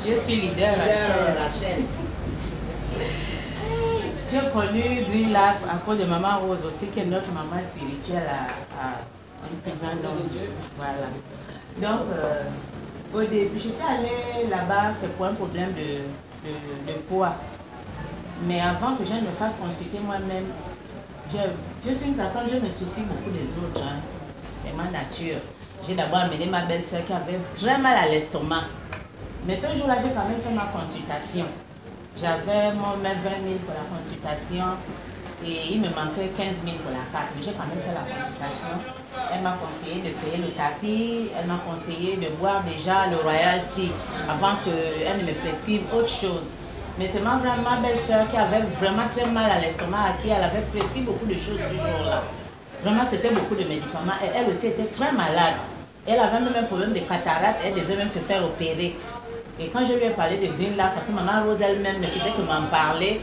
Je suis leader à la chaîne. J'ai connu Green Life à cause de Maman Rose aussi, qui est notre maman spirituelle à voilà. Donc, au début, j'étais allée là-bas, c'est pour un problème de poids. Mais avant que je ne me fasse consulter moi-même, je suis une personne, je me soucie beaucoup des autres. Hein. C'est ma nature. J'ai d'abord amené ma belle-sœur qui avait très mal à l'estomac. Mais ce jour-là, j'ai quand même fait ma consultation. J'avais moi-même 20 000 pour la consultation et il me manquait 15 000 pour la carte. Mais j'ai quand même fait la consultation. Elle m'a conseillé de payer le tapis. Elle m'a conseillé de boire déjà le Royal Tea avant qu'elle ne me prescrive autre chose. Mais c'est ma belle-sœur qui avait vraiment très mal à l'estomac, à qui elle avait prescrit beaucoup de choses ce jour-là. Vraiment, c'était beaucoup de médicaments. Et elle aussi était très malade. Elle avait même un problème de cataracte. Elle devait même se faire opérer. Et quand je lui ai parlé de Green Life, parce que Maman Rose elle-même ne faisait que m'en parler,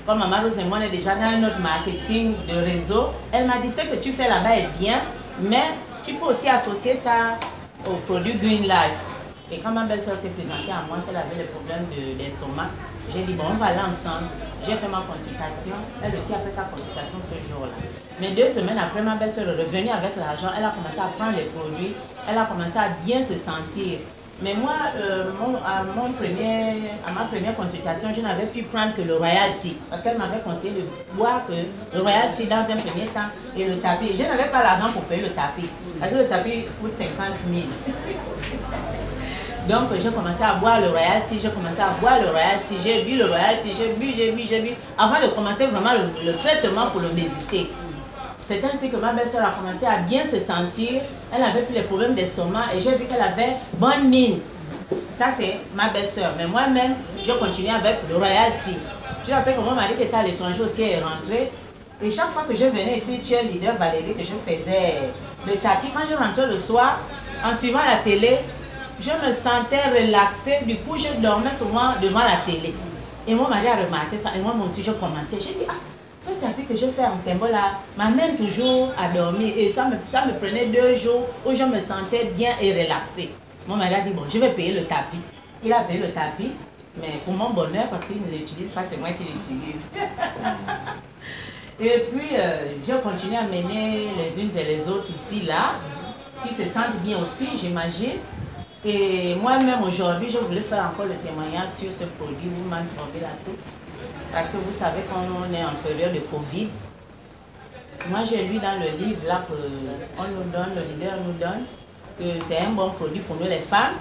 comme Maman Rose et moi on est déjà dans un autre marketing de réseau, elle m'a dit ce que tu fais là-bas est bien, mais tu peux aussi associer ça au produit Green Life. Et quand ma belle-sœur s'est présentée à moi, qu'elle avait le problème d'estomac, j'ai dit bon, on va aller ensemble. J'ai fait ma consultation, elle aussi a fait sa consultation ce jour-là. Mais 2 semaines après, ma belle-sœur est revenue avec l'argent, elle a commencé à prendre les produits, elle a commencé à bien se sentir. Mais moi, à ma première consultation, je n'avais pu prendre que le Royal Tea. Parce qu'elle m'avait conseillé de boire que le Royal Tea dans un premier temps et le tapis. Et je n'avais pas l'argent pour payer le tapis. Parce que le tapis coûte 50 000. Donc j'ai commencé à boire le Royal Tea, j'ai bu le Royal Tea, j'ai bu, avant de commencer vraiment le traitement pour l'obésité. C'est ainsi que ma belle-sœur a commencé à bien se sentir, elle avait plus les problèmes d'estomac et j'ai vu qu'elle avait bonne mine. Ça c'est ma belle-sœur, mais moi-même, je continue avec le Royal Tea. Je sais que mon mari qui était à l'étranger aussi est rentré. Et chaque fois que je venais ici, chez Leader Valérie, que je faisais le tapis, quand je rentrais le soir, en suivant la télé, je me sentais relaxée, du coup je dormais souvent devant la télé. Et mon mari a remarqué ça, et moi aussi je commentais. J'ai dit, ah, ce tapis que je fais en Tembo là m'amène toujours à dormir. Et ça me prenait 2 jours où je me sentais bien et relaxée. Mon mari a dit, bon, je vais payer le tapis. Il a payé le tapis, mais pour mon bonheur, parce qu'il ne l'utilise pas, c'est moi qui l'utilise. Et puis, je continue à mener les unes et les autres ici, là, qui se sentent bien aussi, j'imagine. Et moi-même aujourd'hui, je voulais faire encore le témoignage sur ce produit Woman Formula Tout. Parce que vous savez qu'on est en période de Covid. Moi j'ai lu dans le livre là qu'on nous donne, le leader nous donne, que c'est un bon produit pour nous les femmes.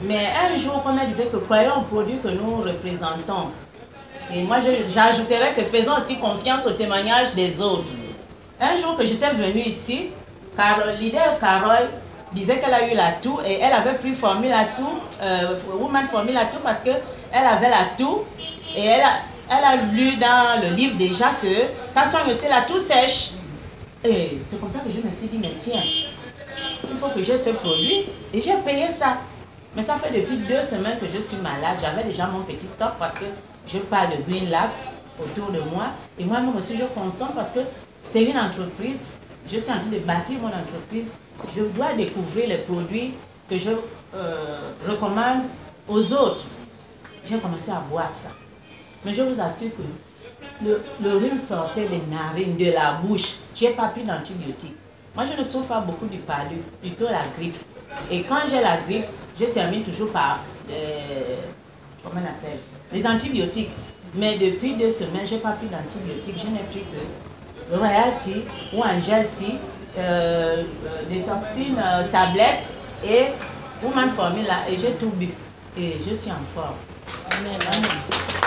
Mais un jour, comme elle disait que croyons au produit que nous représentons. Et moi j'ajouterais que faisons aussi confiance au témoignage des autres. Un jour que j'étais venue ici, leader Carole disait qu'elle a eu la toux et elle avait pris Formula Tout, Woman Formula Tout parce qu'elle avait la toux et elle a lu dans le livre déjà que ça soigne aussi la toux sèche. Et c'est comme ça que je me suis dit, mais tiens, il faut que j'ai ce produit et j'ai payé ça. Mais ça fait depuis 2 semaines que je suis malade. J'avais déjà mon petit stock parce que je parle de Green Life autour de moi et moi-même aussi je consomme parce que c'est une entreprise. Je suis en train de bâtir mon entreprise. Je dois découvrir les produits que je recommande aux autres. J'ai commencé à boire ça. Mais je vous assure que le rhume sortait des narines, de la bouche. Je n'ai pas pris d'antibiotiques. Moi, je ne souffre pas beaucoup du palu, plutôt la grippe. Et quand j'ai la grippe, je termine toujours par comment on appelle, les antibiotiques. Mais depuis 2 semaines, je n'ai pas pris d'antibiotiques. Je n'ai pris que Royal Tea ou Angel Tea, des toxines, tablettes et Woman Formula. Et j'ai tout bu. Et je suis en forme. Amen. Amen.